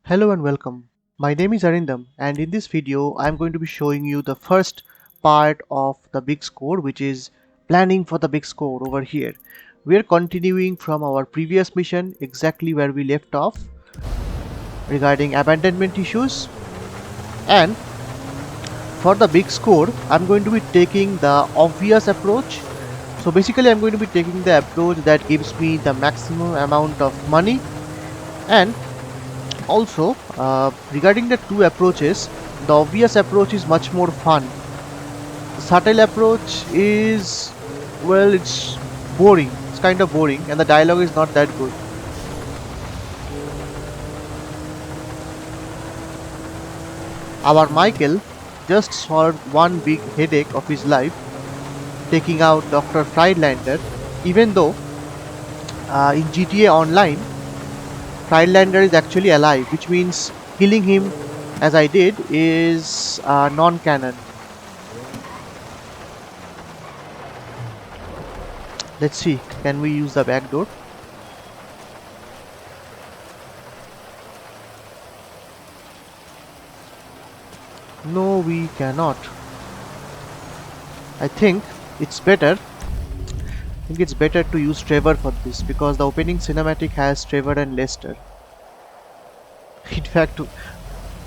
Hello and welcome. My name is Arindam, and in this video I am going to be showing you the first part of the big score, which is planning for the big score over here. We are continuing from our previous mission exactly where we left off regarding abandonment issues, and for the big score I am going to be taking the obvious approach. So basically I'm going to be taking the approach that gives me the maximum amount of money. And also, regarding the two approaches, the obvious approach is much more fun. The subtle approach is, well, it's boring. It's kind of boring, and the dialogue is not that good. Our Michael just solved one big headache of his life, taking out Dr. Friedlander, even though in GTA Online, Friedlander is actually alive, which means killing him as I did is non-canon. Let's see, can we use the back door? No, we cannot. I think it's better. I think it's better to use Trevor for this because the opening cinematic has Trevor and Lester. In fact,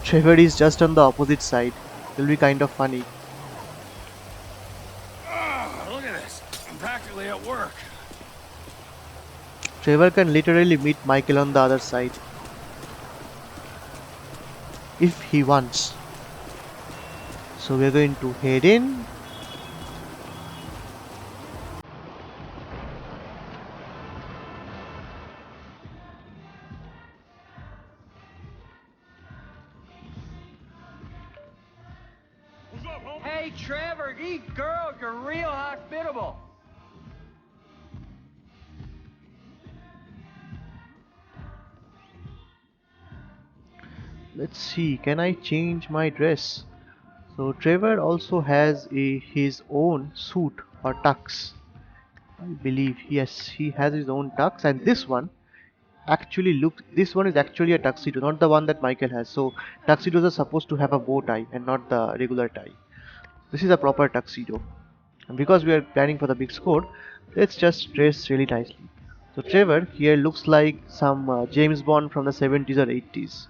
Trevor is just on the opposite side. It'll be kind of funny. Look at this. I'm practically at work. Trevor can literally meet Michael on the other side. If he wants. So we're going to head in. Hey, Trevor, these girls are real hospitable. Let's see, can I change my dress? So Trevor also has his own suit or tux. I believe, yes, he has his own tux, and this one is actually a tuxedo, not the one that Michael has. So tuxedos are supposed to have a bow tie and not the regular tie. This is a proper tuxedo, and because we are planning for the big score, let's just dress really nicely. So Trevor here looks like some James Bond from the 70s or 80s.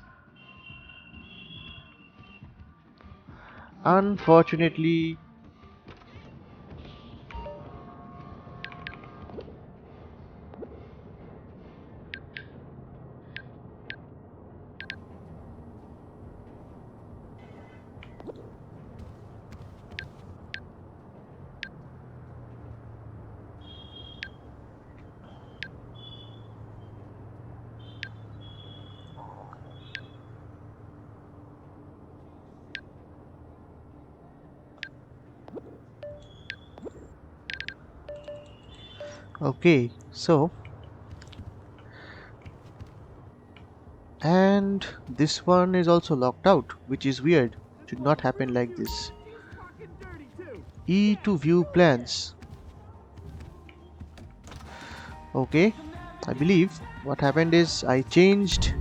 Unfortunately, okay, so, and this one is also locked out, which is weird. Should not happen like this. E to view plans. Okay, I believe what happened is I changed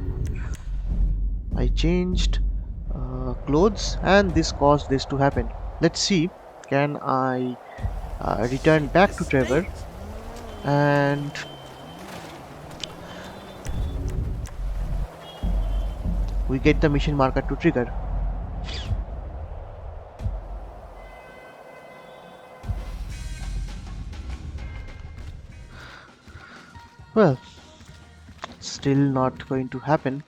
clothes, and this caused this to happen. Let's see, can I return back to Trevor and we get the mission marker to trigger. Well, still not going to happen.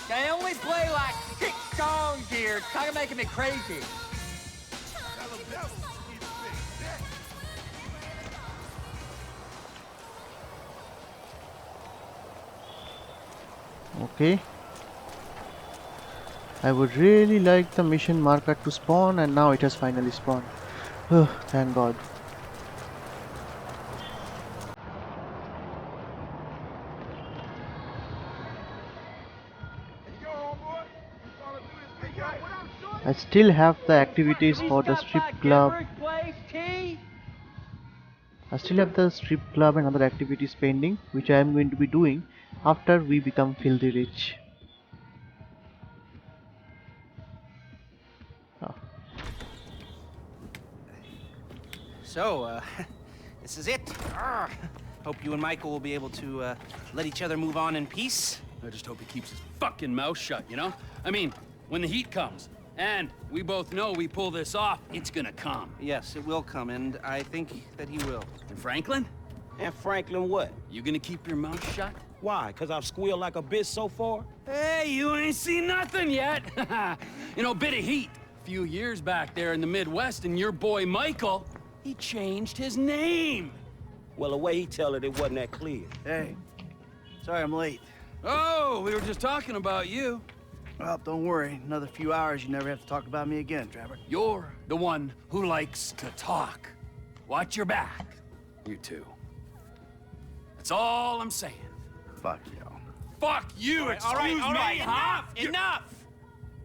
They only play like 6 songs here. It's kind of making me crazy. Okay, I would really like the mission marker to spawn, and now it has finally spawned. Thank God. I still have the activities We for the stopped strip by club. Deborah's place, T. I still have the strip club and other activities pending, which I am going to be doing after we become filthy rich. Ah, So, this is it. Arr. Hope you and Michael will be able to let each other move on in peace. I just hope he keeps his fucking mouth shut, you know? I mean, when the heat comes, and we both know we pull this off, it's gonna come. Yes, it will come, and I think that he will. And Franklin? And Franklin what? You gonna keep your mouth shut? Why? Because I've squealed like a bitch so far? Hey, you ain't seen nothing yet. You know, bit of heat. A few years back there in the Midwest, and your boy Michael, he changed his name. Well, the way he tell it, it wasn't that clear. Hey, sorry I'm late. Oh, we were just talking about you. Well, don't worry. Another few hours, you never have to talk about me again, Trevor. You're the one who likes to talk. Watch your back, you two. That's all I'm saying. Fuck y'all. Fuck you, excuse me, huh? Enough!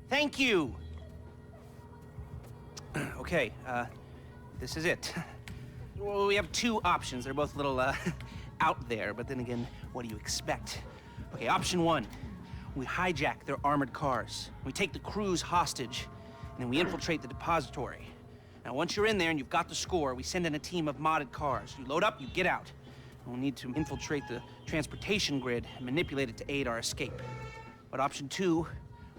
Thank you. Okay, this is it. Well, we have two options. They're both a little, out there, but then again, what do you expect? Okay, option one. We hijack their armored cars. We take the crews hostage, and then we infiltrate the depository. Now, once you're in there and you've got the score, we send in a team of modded cars. You load up, you get out. We'll need to infiltrate the transportation grid and manipulate it to aid our escape. But option two,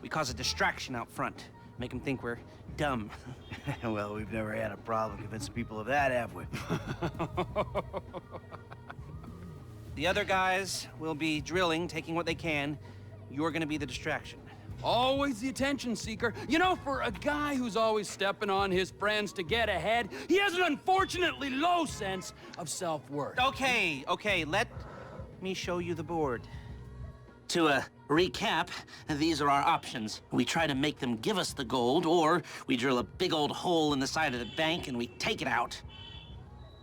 we cause a distraction out front. Make them think we're dumb. Well, we've never had a problem convincing people of that, have we? The other guys will be drilling, taking what they can. You're gonna be the distraction. Always the attention seeker. You know, for a guy who's always stepping on his friends to get ahead, he has an unfortunately low sense of self-worth. Okay, let me show you the board. To recap, these are our options. We try to make them give us the gold, or we drill a big old hole in the side of the bank and we take it out.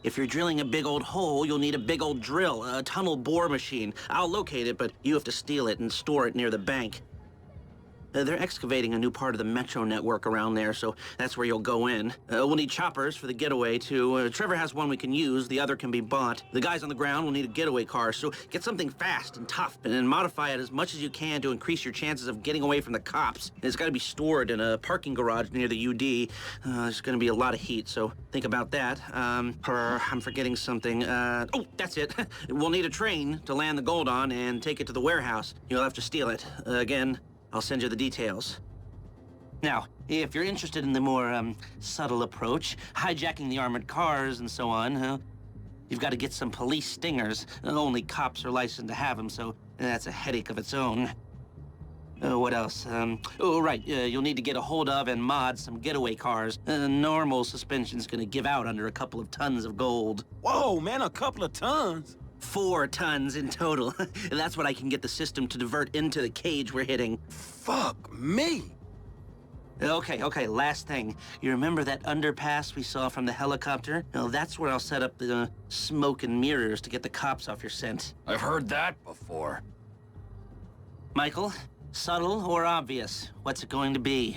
If you're drilling a big old hole, you'll need a big old drill, a tunnel bore machine. I'll locate it, but you have to steal it and store it near the bank. They're excavating a new part of the metro network around there, so that's where you'll go in. We'll need choppers for the getaway, too. Trevor has one we can use. The other can be bought. The guys on the ground will need a getaway car, so get something fast and tough, and then modify it as much as you can to increase your chances of getting away from the cops. It's got to be stored in a parking garage near the UD. There's going to be a lot of heat, so think about that. I'm forgetting something. Oh, that's it. We'll need a train to land the gold on and take it to the warehouse. You'll have to steal it. Again, I'll send you the details. Now, if you're interested in the more, subtle approach, hijacking the armored cars and so on, you've got to get some police stingers. Only cops are licensed to have them, so that's a headache of its own. What else? Oh, right, you'll need to get a hold of and mod some getaway cars. Normal suspension's gonna give out under a couple of tons of gold. Whoa, man, a couple of tons? 4 tons in total. That's what I can get the system to divert into the cage we're hitting. Fuck me. Okay, last thing. You remember that underpass we saw from the helicopter? Well, that's where I'll set up the smoke and mirrors to get the cops off your scent. I've heard that before. Michael, subtle or obvious? What's it going to be?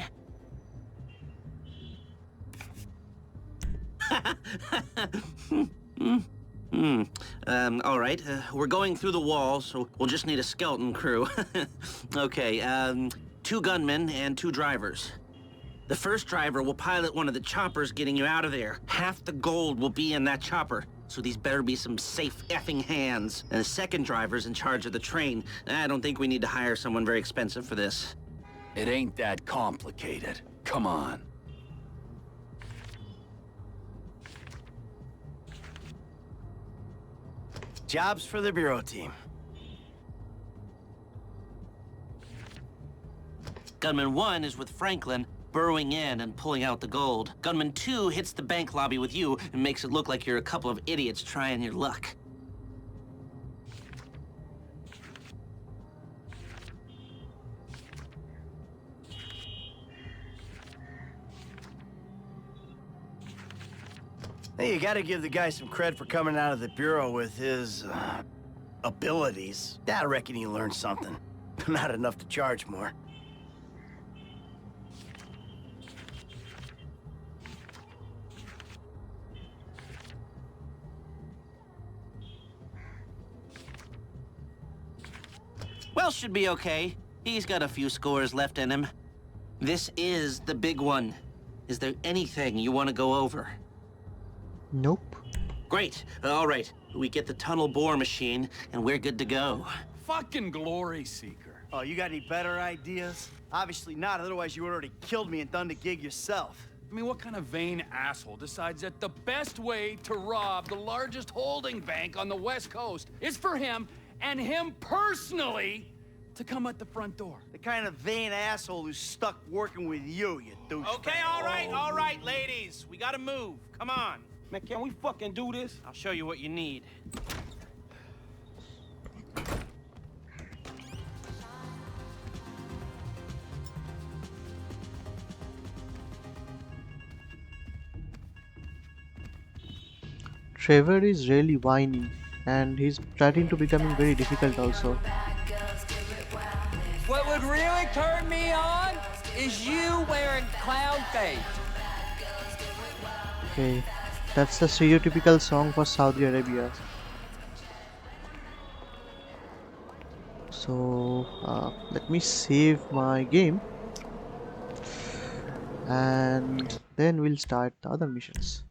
All right. We're going through the wall, so we'll just need a skeleton crew. Okay, 2 gunmen and 2 drivers. The first driver will pilot one of the choppers getting you out of there. Half the gold will be in that chopper, so these better be some safe effing hands. And the second driver's in charge of the train. I don't think we need to hire someone very expensive for this. It ain't that complicated. Come on. Jobs for the Bureau team. Gunman 1 is with Franklin, burrowing in and pulling out the gold. Gunman 2 hits the bank lobby with you and makes it look like you're a couple of idiots trying your luck. Hey, you gotta give the guy some credit for coming out of the Bureau with his, abilities. I reckon he learned something. Not enough to charge more. Welsh should be okay. He's got a few scores left in him. This is the big one. Is there anything you want to go over? Nope. Great. All right. We get the tunnel bore machine, and we're good to go. Fucking glory seeker. Oh, you got any better ideas? Obviously not, otherwise you would already killed me and done the gig yourself. I mean, what kind of vain asshole decides that the best way to rob the largest holding bank on the West Coast is for him, and him personally, to come at the front door? The kind of vain asshole who's stuck working with you douchebag. Okay, all right, ladies. We gotta move. Come on. Man, can we fucking do this? I'll show you what you need. Trevor is really whiny and he's starting to becoming very difficult also. What would really turn me on is you wearing clown face. Okay, that's the stereotypical song for Saudi Arabia. So let me save my game and then we'll start the other missions.